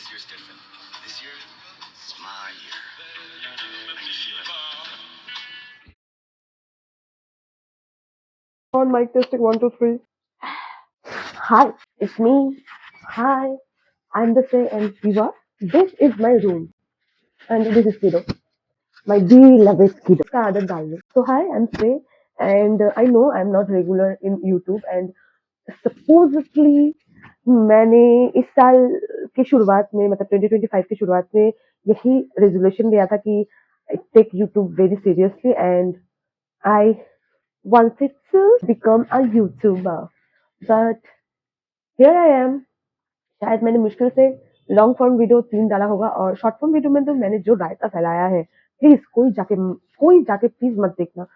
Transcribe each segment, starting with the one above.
This year's different. This year, it's my year. I can feel it. On mic testing 1 2 3. Hi, it's me. Hi, I'm the Say and Shiva. This is my room, and this is Kido, my beloved Kido. इसका आदत डाल दो. So hi, I'm Say, and I know I'm not regular in YouTube, and supposedly मैंने इस साल की शुरुआत में मतलब 2025 की शुरुआत में यही रेजोल्यूशन लिया था कि I take YouTube very seriously and I wanted to become a YouTuber. But here I am. शायद मैंने मुश्किल से लॉन्ग फॉर्म वीडियो 3 डाला होगा और शॉर्ट फॉर्म वीडियो में तो मैंने जो रायता फैलाया है, प्लीज कोई जाके प्लीज मत देखना.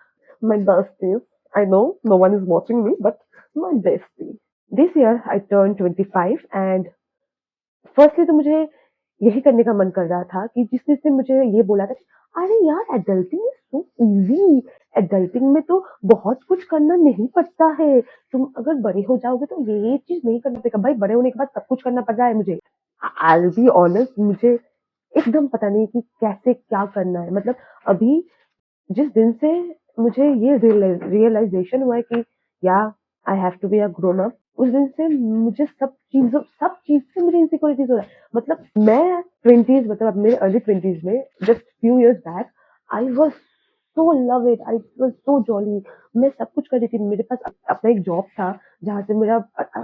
My besties, I know no one is watching me, but my bestie. This year I turned 25 and firstly तो मुझे यही करने का मन कर रहा था कि जिसने मुझे ये बोला था कि अरे यार adulting is so easy, adulting में तो बहुत कुछ करना नहीं पड़ता है, तुम अगर बड़े हो जाओगे तो ये चीज नहीं करना पड़ेगा. भाई बड़े होने के बाद सब कुछ करना पड़ रहा है मुझे. आई विल बी ऑनेस्ट, मुझे एकदम पता नहीं कि कैसे क्या करना है. मतलब अभी जिस दिन से मुझे ये रियलाइजेशन हुआ है कि या I have to be a grown up, उस दिन से मुझे सब चीज से मुझे इनसिक्योरिटीज हो रहा है. मतलब मैं ट्वेंटीज मतलब मेरे अर्ली ट्वेंटीज में just few years back I was so love it, I was so jolly. मैं सब कुछ कर रही थी. मेरे पास अपना एक जॉब था जहाँ से मेरा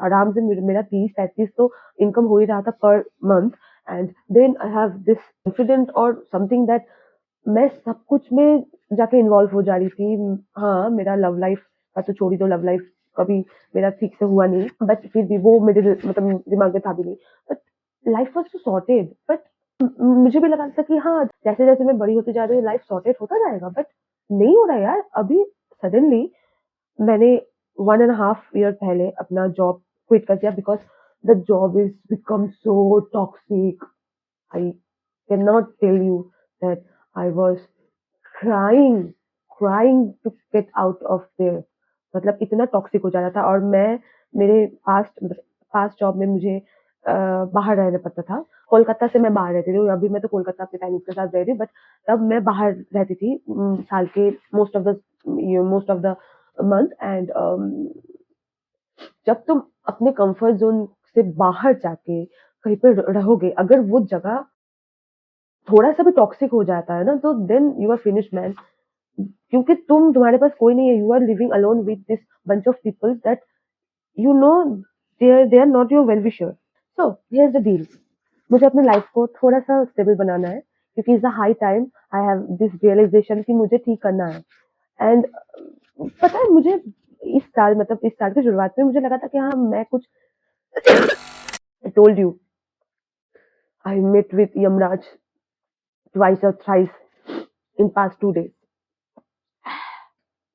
आराम से मेरा 30 35 तो इनकम हो ही रहा था per month. And then I have this confident और समथिंग दैट मैं सब कुछ में जाके इन्वॉल्व हो जा रही थी. हाँ, मेरा लव लाइफ का तो छोड़ ही दो, लव लाइफ कभी मेरा ठीक से हुआ नहीं, बट फिर भी वो मेरे मतलब दिमाग में था भी नहीं. But life was too sorted. But मुझे भी लगा था कि हाँ, जैसे जैसे मैं बड़ी होती जा रही हूँ लाइफ सॉर्टेड होता जाएगा, बट नहीं हो रहा यार. अभी सडनली मैंने 1.5 year पहले अपना जॉब क्विट कर दिया because the job is become so toxic. I can not tell you that I was crying crying to get out of there. मतलब इतना टॉक्सिक हो जा रहा था. और मैं मेरे पास्ट जॉब में मुझे बाहर रहना पड़ता था. कोलकाता से मैं बाहर रहती थी. अभी मैं तो कोलकाता अपने पेरेंट्स के साथ रह रही हूँ, बट तब मैं बाहर रहती थी साल के most of the month. And जब तुम अपने कंफर्ट जोन से बाहर जाके कहीं पर रहोगे, अगर वो जगह थोड़ा सा भी टॉक्सिक हो जाता है ना, तो then you are finish man. क्योंकि तुम्हारे पास कोई नहीं है. You are living alone with this bunch of people that you know they are not your well wisher. So here's the deal. मुझे अपनी लाइफ को थोड़ा सा स्टेबल बनाना है क्योंकि is the high time I have this realization कि मुझे ठीक करना है. एंड पता है मुझे इस साल की शुरुआत में मुझे लगा था कि हाँ मैं कुछ told you I met with Yamraj twice or thrice in past 2 days.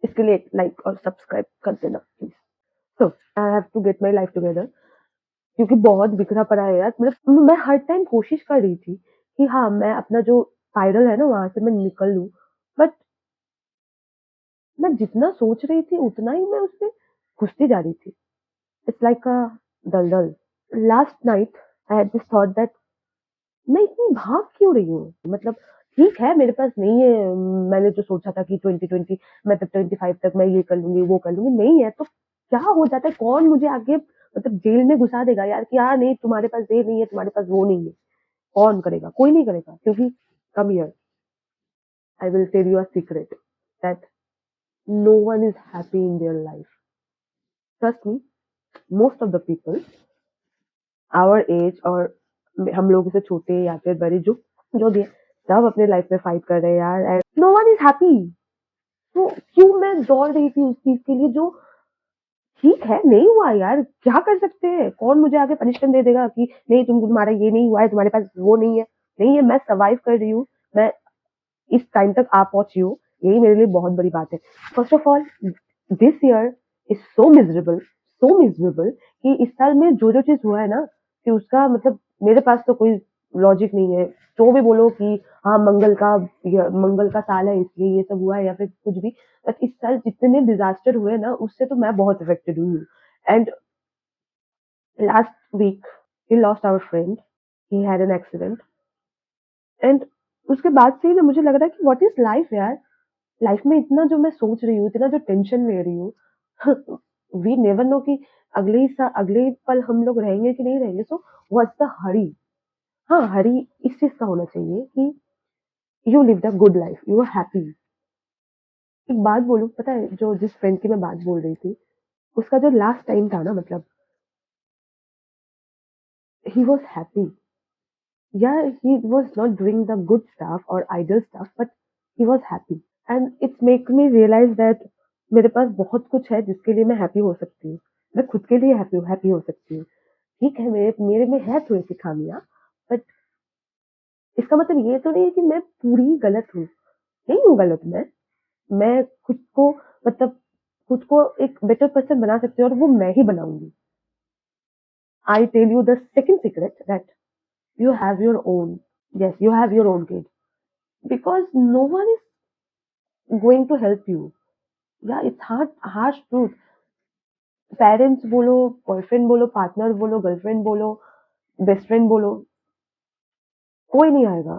इसके लिए लाइक और सब्सक्राइब कर देना please. So I have to get my life together क्योंकि बहुत बिखरा पड़ा है यार. मतलब मैं हर टाइम कोशिश कर रही थी कि हाँ मैं अपना जो स्पाइरल है ना वहां से मैं निकल लूं, बट मैं जितना सोच रही थी उतना ही मैं उसमें घुसती जा रही थी. इट्स लाइक अ दलदल. Last night I had this thought that मैं इतनी भाग क्यों रही हूँ. मतलब ठीक है मेरे पास नहीं है. मैंने जो सोचा था कि 2020 मतलब 25 तक मैं ये कर लूंगी वो कर लूंगी, नहीं है तो क्या हो जाता है. कौन मुझे आगे मतलब जेल में घुसा देगा यार कि यार नहीं तुम्हारे पास ये नहीं है, तुम्हारे पास वो नहीं है. कौन करेगा? कोई नहीं करेगा. क्योंकि come here I will tell you a secret that no one is happy in their life. Trust me, most of the people our age और हम लोग से छोटे या फिर बड़े जो जो भी है, सब अपने लाइफ में फाइट कर रहे हैं यार. And no one is happy. तो क्यों मैं दौड़ रही थी उस चीज के लिए जो ठीक है नहीं हुआ यार. क्या कर सकते हैं? कौन मुझे आगे पनिशमेंट दे देगा कि नहीं तुम्हारा ये नहीं हुआ है, तुम्हारे पास वो नहीं है. नहीं है, मैं सर्वाइव कर रही हूँ. मैं इस टाइम तक आ पहुंची हूँ. यही मेरे लिए बहुत बड़ी बात है. First of all this year is so miserable कि इस साल में जो जो चीज हुआ है ना कि उसका मतलब मेरे पास तो कोई लॉजिक नहीं है. जो भी बोलो कि हाँ मंगल का साल है इसलिए ये सब हुआ है या फिर कुछ भी, बट इस साल जितने डिजास्टर हुए ना उससे तो मैं बहुत इफेक्टेड हुई हूँ. And last week we lost our friend. He had an accident and उसके बाद से ही ना मुझे लग रहा है कि व्हाट इज लाइफ यार। लाइफ में इतना जो मैं सोच रही हूँ, इतना जो टेंशन ले रही हूँ, वी नेवर नो कि अगले पल हम लोग रहेंगे कि नहीं रहेंगे। So what's the hurry. हाँ, हरी इस चीज का होना चाहिए कि you live the good life, you are happy. एक बात बोलूं, पता है जो जिस फ्रेंड की मैं बात बोल रही थी, उसका जो लास्ट टाइम था ना, मतलब he was happy. Yeah, he was not doing the good stuff or ideal stuff, but he was happy. And it's make me realize that मेरे पास बहुत कुछ है जिसके लिए मैं हैप्पी हो सकती हूँ। मैं खुद के लिए हैप्पी हो सकती हूँ। ठीक है, मेरे मेरे में है थोड़ी सी खामियां, बट इसका मतलब ये तो नहीं है कि मैं पूरी गलत हूँ। नहीं हूँ गलत मैं खुद को, मतलब खुद को एक बेटर पर्सन बना सकती हूँ और वो मैं ही बनाऊंगी। I tell you the second secret that you have your own. Yes, you have your own kid because no one is going to help you. Yeah, it's harsh truth. Parents बोलो, boyfriend बोलो, partner बोलो, girlfriend बोलो, best friend बोलो, कोई नहीं आएगा।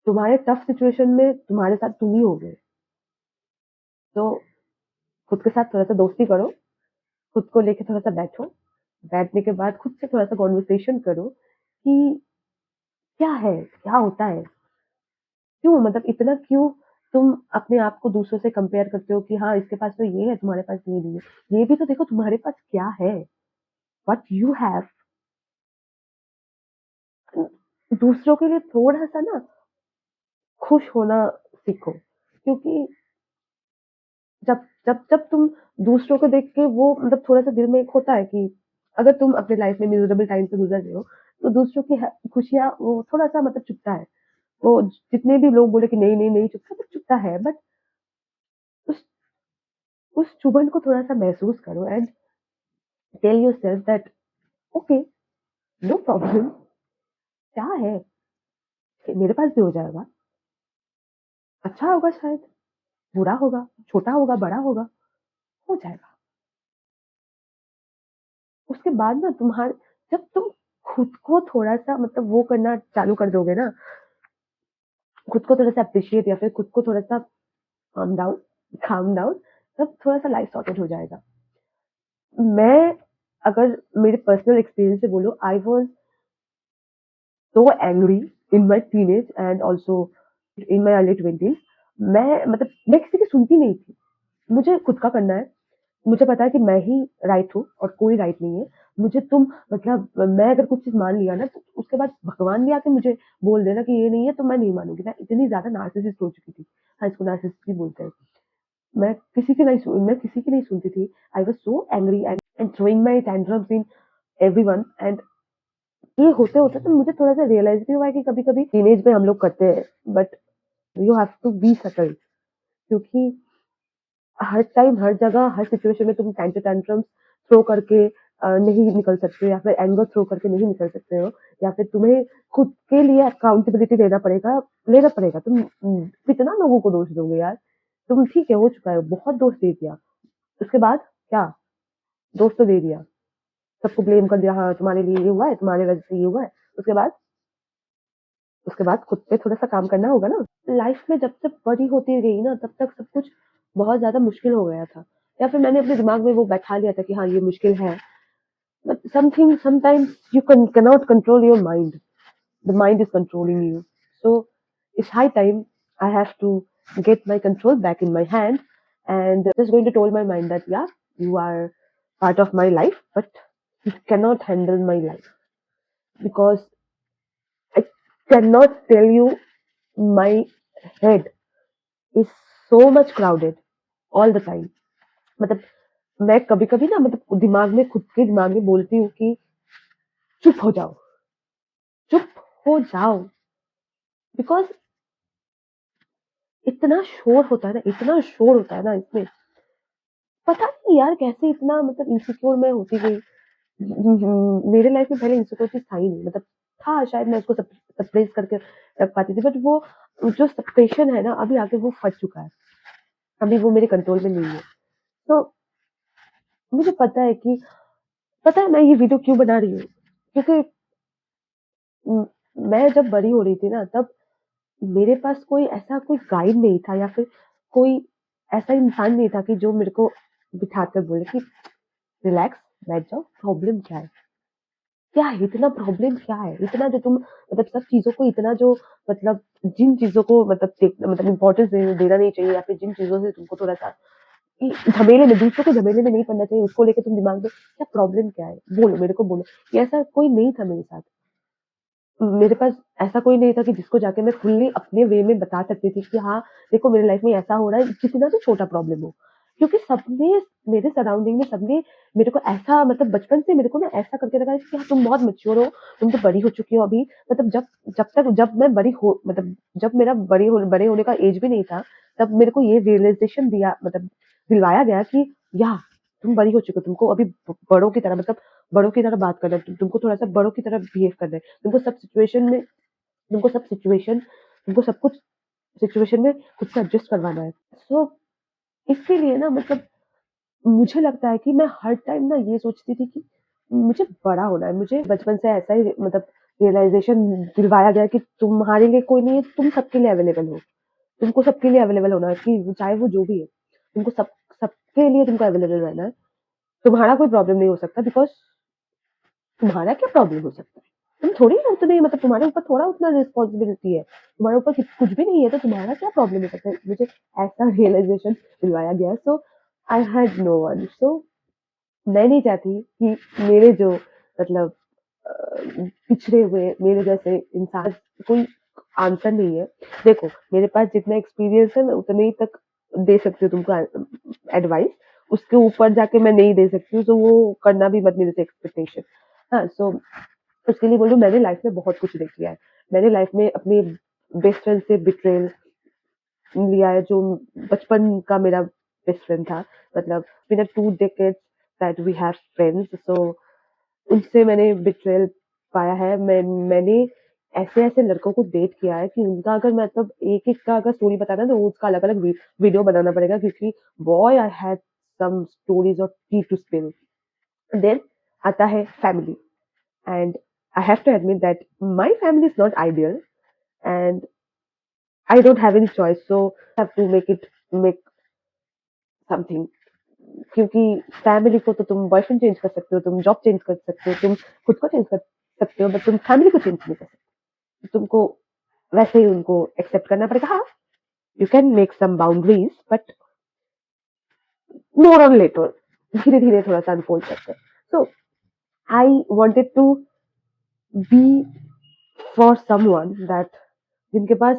तुम्हारे tough situation में तुम्हारे साथ तुम ही होगे। तो खुद के साथ थोड़ा सा दोस्ती करो, खुद को लेके थोड़ा सा बैठो, बैठने के बाद खुद से थोड़ा सा कॉन्वर्सेशन करो कि क्या है, क्या होता है, क्यों, मतलब इतना क्यों तुम अपने आप को दूसरों से कंपेयर करते हो कि हाँ इसके पास तो ये है, तुम्हारे पास ये नहीं है। ये भी तो देखो तुम्हारे पास क्या है, व्हाट यू हैव। दूसरों के लिए थोड़ा सा ना खुश होना सीखो, क्योंकि जब जब जब तुम दूसरों को देख के वो, मतलब थोड़ा सा दिल में एक होता है कि अगर तुम अपने लाइफ में मिजरेबल टाइम से गुजर रहे हो, तो दूसरों की खुशियां वो थोड़ा सा मतलब चुभता है। वो जितने भी लोग बोले कि नहीं नहीं नहीं चुभता, बट चुभता है। बट उस उस चुभन को थोड़ा सा महसूस करो and tell yourself that okay, no problem, क्या है, मेरे पास भी हो जाएगा। अच्छा होगा शायद, बुरा होगा, छोटा होगा, बड़ा होगा, हो जाएगा। उसके बाद ना तुम्हारे, जब तुम खुद को थोड़ा सा मतलब वो करना चालू कर दोगे ना, खुद को थोड़ा सा अप्रिशिएट या फिर खुद को थोड़ा सा काम डाउन, तब थोड़ा सा लाइफ सॉर्टेड हो जाएगा। मैं अगर मेरे पर्सनल एक्सपीरियंस से बोलूं, I was so angry in my teenage and also in my early 20s। मैं किसी की सुनती नहीं थी। मुझे खुद का करना है, मुझे पता है कि मैं ही राइट हूँ और कोई राइट नहीं है। मुझे तुम, मतलब मैं अगर कुछ चीज मान लिया ना, तो उसके बाद भगवान भी आके मुझे बोल देना कि ये नहीं है, तो मैं नहीं मानूंगी। मैं इतनी ज्यादा नार्सिसिस्ट हो चुकी थी। हाँ, इसको नार्सिसिस्ट भी बोलते हैं। मैं किसी की नहीं सुनती थी। I was so angry and throwing my tantrums in everyone. And ये होते होते तो मुझे थोड़ा सा रियलाइज भी हुआ है कि कभी कभी टीनेज में हम लोग करते हैं, but you have to be subtle, क्योंकि हर टाइम हर जगह हर सिचुएशन में तुम टैंट्रम्स थ्रो करके नहीं निकल सकते, या फिर एंगर थ्रो करके नहीं निकल सकते हो, या फिर तुम्हें खुद के लिए अकाउंटेबिलिटी लेना पड़ेगा। तुम कितना लोगों को दोष दोगे यार। तुम ठीक है, हो चुका है, बहुत दोष दे दिया, उसके बाद क्या, दोष तो दे दिया, सबको ब्लेम कर दिया, हाँ तुम्हारे लिए ये हुआ है, तुम्हारे वजह से ये हुआ है। उसके बाद खुद पे थोड़ा सा काम करना होगा ना। लाइफ में जब जब बड़ी होती गई ना, तब तक सब कुछ बहुत ज्यादा मुश्किल हो गया था, या फिर मैंने अपने दिमाग में वो बैठा लिया था कि हाँ ये मुश्किल है। But sometimes you cannot control your mind, the mind is controlling you। So it's high time I have to get my control back in my hand and just going to tell my mind that yeah, you are part of my life, but you cannot handle my life, because I cannot tell you, my head is so much crowded all the time। मतलब मैं कभी कभी ना, मतलब दिमाग में, खुद के दिमाग में बोलती हूँ कि चुप हो जाओ, चुप हो जाओ, बिकॉज इतना शोर होता है ना, इतना शोर होता है ना इसमें। पता नहीं यार कैसे इतना, मतलब इनसिक्योर मैं होती गई। मेरे लाइफ में पहले इनसिक्योरिटी था ही नहीं, मतलब था शायद, मैं उसको सप्रेस करके रख पाती थी, बट वो जो सप्रेशन है ना, अभी आके वो फट चुका है, अभी वो मेरे कंट्रोल में नहीं है। तो मुझे पता है मैं ये वीडियो क्यों बना रही हूँ, क्योंकि म- मैं जब बड़ी हो रही थी ना, तब मेरे पास कोई गाइड नहीं था, या फिर कोई ऐसा इंसान नहीं था कि जो मेरे को बिठाकर बोले कि रिलैक्स, बैठ जाओ, प्रॉब्लम क्या है, क्या है इतना, प्रॉब्लम क्या है इतना जो तुम मतलब सब चीजों को इतना जो मतलब जिन चीजों को मतलब इम्पोर्टेंस देना नहीं चाहिए, या फिर जिन चीजों से तुमको थोड़ा सा झमेले में, दूसरों के झमेले में नहीं पड़ना चाहिए, उसको लेके तुम दिमाग में क्या प्रॉब्लम क्या है, बोलो मेरे को बोलो। ये ऐसा कोई नहीं था मेरे साथ। मेरे पास ऐसा कोई नहीं था कि जिसको जाके मैं फुल्ली अपने वे में बता सकती थी कि हाँ देखो मेरे लाइफ में ऐसा हो रहा है, कितना भी छोटा प्रॉब्लम हो। क्योंकि सबने मेरे सराउंडिंग में सबने मेरे को ऐसा मतलब बचपन से मेरे को ना ऐसा करके रखा है कि हाँ तुम बहुत मैच्योर हो, तुम तो बड़ी हो चुकी हो अभी। मतलब जब मैं बड़ी हो मतलब जब मेरा बड़े होने का एज भी नहीं था, तब मेरे को ये रियलाइजेशन दिया मतलब दिलवाया गया कि या तुम बड़ी हो चुकी हो, तुमको अभी बड़ों की तरह मतलब बड़ों की तरह बात करना है, तुमको थोड़ा सा बड़ों की तरह बिहेव करना है, तुमको सब कुछ सिचुएशन में खुद को एडजस्ट करवाना है। सो इसीलिए ना मतलब मुझे लगता है कि मैं हर टाइम ना ये सोचती थी कि मुझे बड़ा होना है। मुझे बचपन से ऐसा ही मतलब रियलाइजेशन दिलवाया गया कि तुम्हारे लिए कोई नहीं है, तुम सबके लिए अवेलेबल हो। तुमको सबके लिए अवेलेबल होना है कि चाहे वो जो भी है, तुमको सबके लिए तुमको अवेलेबल रहना है। तुम्हारा कोई प्रॉब्लम नहीं हो सकता, बिकॉज तुम्हारा क्या प्रॉब्लम हो सकता है? तुम थोड़ी ना उतने मतलब तुम्हारे ऊपर थोड़ा उतना रिस्पॉन्सिबिलिटी है, तुम्हारे ऊपर कुछ भी नहीं है, तो तुम्हारा क्या प्रॉब्लम हो सकता है? मुझे ऐसा रियलाइजेशन दिलवाया गया। सो आई हैड नो वन। सो मैं नहीं चाहती कि मेरे जो मतलब पिछड़े हुए मेरे जैसे इंसान कोई आंसर नहीं है। देखो मेरे पास जितना एक्सपीरियंस है मैं उतने ही तक दे सकती हूँ तुमको एडवाइस, उसके ऊपर जाके मैं नहीं दे सकती हूँ, तो वो करना भी मत मेरे से एक्सपेक्टेशन। हाँ सो उसके लिए बोल रही हूँ, मैंने लाइफ में बहुत कुछ देख लिया है। मैंने लाइफ में अपने बेस्ट फ्रेंड से बिट्रेल लिया है, जो बचपन का मेरा बेस्ट फ्रेंड था। मतलब बिना 2 decades that we have friends, so उनसे मैंने बिट्रेल पाया है। मैंने ऐसे ऐसे लड़कों को डेट किया है कि उनका अगर मतलब एक एक का अगर स्टोरी बताना है, तो वो उसका अलग अलग वीडियो बनाना पड़ेगा, क्योंकि boy I had some stories of tea to spill. Then आता है family, and I have to admit that my family is not ideal, and I don't have any choice, so I have to make something. क्योंकि family को तो तुम boyfriend change कर सकते हो, तुम जॉब चेंज कर सकते हो, तुम खुद को चेंज कर सकते हो, बट तुम फैमिली को चेंज नहीं कर सकते। तुमको वैसे ही उनको एक्सेप्ट करना पड़ेगा। हाँ, you can make some boundaries, but more on later, धीरे धीरे थोड़ा सा अनफोल्ड करते हैं। So I wanted to be for someone that जिनके पास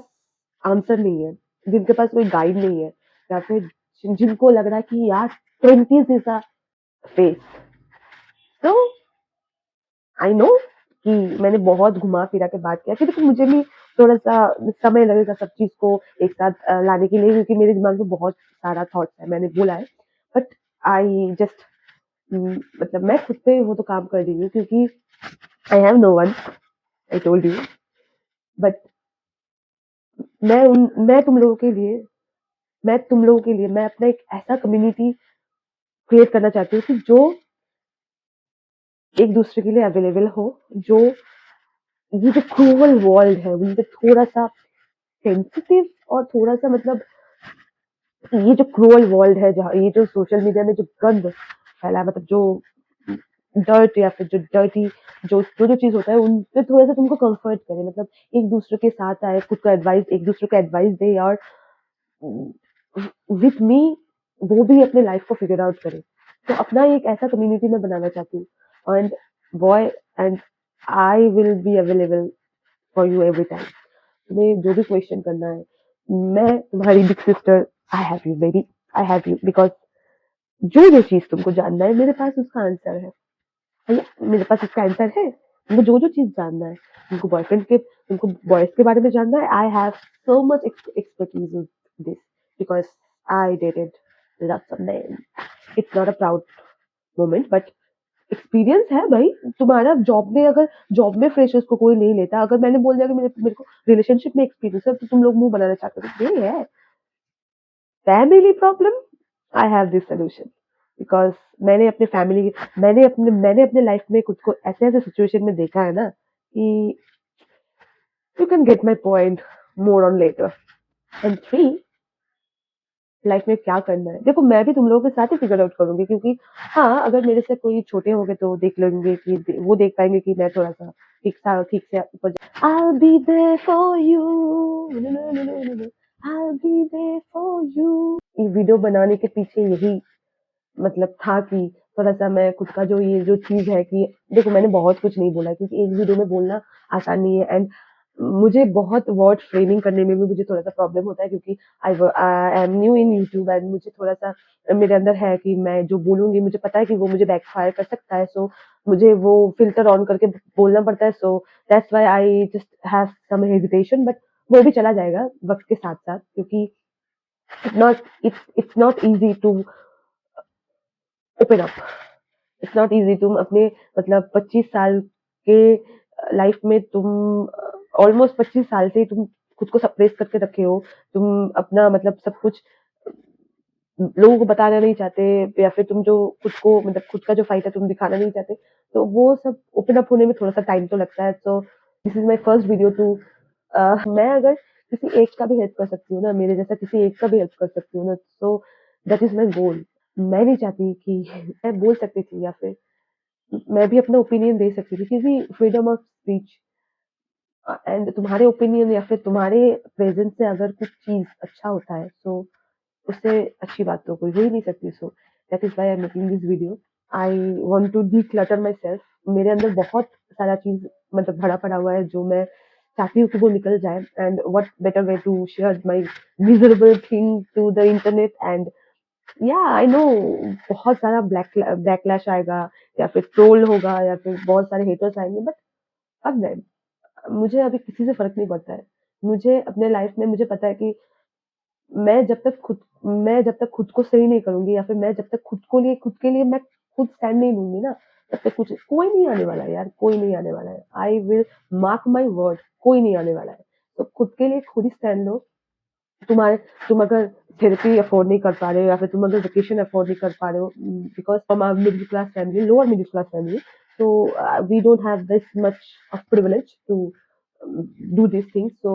आंसर नहीं है, जिनके पास कोई गाइड नहीं है, या फिर जिनको लग रहा है कि यार 20s इज अ फेज। तो आई नो कि मैंने बहुत घुमा फिरा के बात किया, क्योंकि मुझे भी थोड़ा सा समय लगेगा सब चीज को एक साथ लाने के लिए, क्योंकि मेरे दिमाग में बहुत सारा थॉट्स है, मैंने बोला है। बट आई जस्ट मतलब मैं खुद पे वो तो काम कर रही हूँ, क्योंकि I have no one, I told you. But मैं तुम लोगों के लिए मैं अपना एक ऐसा कम्युनिटी क्रिएट करना चाहती हूँ कि जो एक दूसरे के लिए अवेलेबल हो, जो ये जो क्रूअल वर्ल्ड है उन पे थोड़ा सा सेंसिटिव और थोड़ा सा मतलब ये जो क्रूअल वर्ल्ड है, जहाँ ये जो सोशल मीडिया में जो गंद फैला है, मतलब जो डर्ट या फिर जो डर्टी जो जो जो चीज होता है, उन पे थोड़ा सा तुमको कंफर्ट करे, मतलब एक दूसरे के साथ आए, खुद को एडवाइस एक दूसरे को एडवाइस दे, और विथ मी वो भी अपने लाइफ को फिगर आउट करे। तो अपना एक ऐसा कम्युनिटी में बनाना चाहती हूँ, and boy and I will be available for you every time. तुम्हें जो भी क्वेश्चन करना है, मैं तुम्हारी big sister, I have you baby, I have you, because जो जो चीज तुमको जानना है मेरे पास उसका आंसर है। भैया मेरे पास इसका आंसर है। तुमको जो जो चीज जानना है, तुमको बॉयज के बारे में जानना है, I have so much expertise in this, because I dated loves of main. It's not a proud moment, but experience है भाई। तुम्हारा जॉब में फ्रेशर्स को कोई नहीं लेता, अगर मैंने बोल दिया कि मेरे को रिलेशनशिप में एक्सपीरियंस है, तो तुम लोग मुंह बनाना चाहते हो, ये है family problem. I have this solution. Because मैंने अपने लाइफ में खुद को ऐसे ऐसे सिचुएशन में देखा है ना कि you can get my point more on later. And 3, life में क्या करना है, देखो मैं भी तुम लोगों के साथ ही फिगर आउट करूंगी, क्योंकि हाँ अगर मेरे से कोई छोटे होंगे तो देख लेंगे कि वो देख पाएंगे कि मैं थोड़ा सा ठीक से ऊपर। I'll be there for you, I'll be there for you। ये वीडियो बनाने के पीछे यही मतलब था कि थोड़ा सा मैं खुद का ये जो चीज है कि देखो मैंने बहुत कुछ नहीं बोला, क्योंकि एक वीडियो में बोलना आसान नहीं है। एंड मुझे बहुत वर्ड फ्रेमिंग करने में भी मुझे थोड़ा सा प्रॉब्लम होता है, क्योंकि I am new in YouTube and मुझे थोड़ा सा मेरे अंदर है कि मैं जो बोलूंगी मुझे पता है कि वो मुझे बैकफायर कर सकता है, सो मुझे वो फिल्टर ऑन करके बोलना पड़ता है। So that's why I just have some hesitation, but वो भी चला जाएगा वक्त के साथ साथ, क्योंकि it's not easy to open up. It's not easy. तुम अपने मतलब 25 साल के लाइफ में तुम ऑलमोस्ट 25 साल से तुम खुद को सप्रेस करके रखे हो। तुम अपना मतलब सब कुछ लोगों को बताना नहीं चाहते, या फिर तुम जो खुद को मतलब खुद का जो फाइट है तुम दिखाना नहीं चाहते, तो वो सब ओपन अप होने में थोड़ा सा टाइम तो लगता है। So this is my first video to मैं अगर किसी एक का भी हेल्प कर सकती हूँ ना, मेरे जैसा किसी एक का भी हेल्प कर सकती हूँ ना, सो दैट इज माई गोल। मैं नहीं चाहती कि मैं बोल सकती थी या फिर मैं भी अपना ओपिनियन दे सकती थी, क्योंकि फ्रीडम ऑफ स्पीच एंड तुम्हारे ओपिनियन या फिर तुम्हारे प्रेजेंस से अगर कुछ चीज अच्छा होता है, सो उससे अच्छी बात तो कोई हो ही नहीं सकती। So that is why I am making this video. I want to declutter myself. मेरे अंदर बहुत सारा चीज मतलब भरा पड़ा हुआ है जो मैं चाहती हूँ कि वो निकल जाए, and what better way to share my miserable thing to the internet. And या आई नो बहुत सारा बैकलैश आएगा, या फिर ट्रोल होगा, या फिर बहुत सारे हेटर्स आएंगे, बट फक दैट। मुझे अभी किसी से फर्क नहीं पड़ता है। मुझे अपने लाइफ में मुझे पता है कि मैं जब तक खुद को सही नहीं करूंगी, या फिर मैं जब तक खुद के लिए मैं खुद स्टैंड नहीं लूंगी ना, तब तक कुछ कोई नहीं आने वाला है यार, कोई नहीं आने वाला है। I will mark my word, कोई नहीं आने वाला है। तो खुद के लिए खुद ही स्टैंड लो। तुम्हारे तुम अगर थेरेपी अफोर्ड नहीं कर पा रहे हो, या फिर तुम अगर वेकेशन अफोर्ड नहीं कर पा रहे हो, because from our middle class family, lower middle class family, so we don't have this much of privilege to do these things। so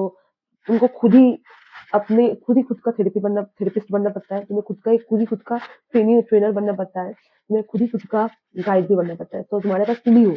तुमको खुद का थेरेपिस्ट बनना पड़ता है। तुम्हें खुद का ट्रेनर बनना पड़ता है। तुम्हें खुद का गाइड भी बनना पड़ता है। तो तुम्हारे पास तुम ही हो।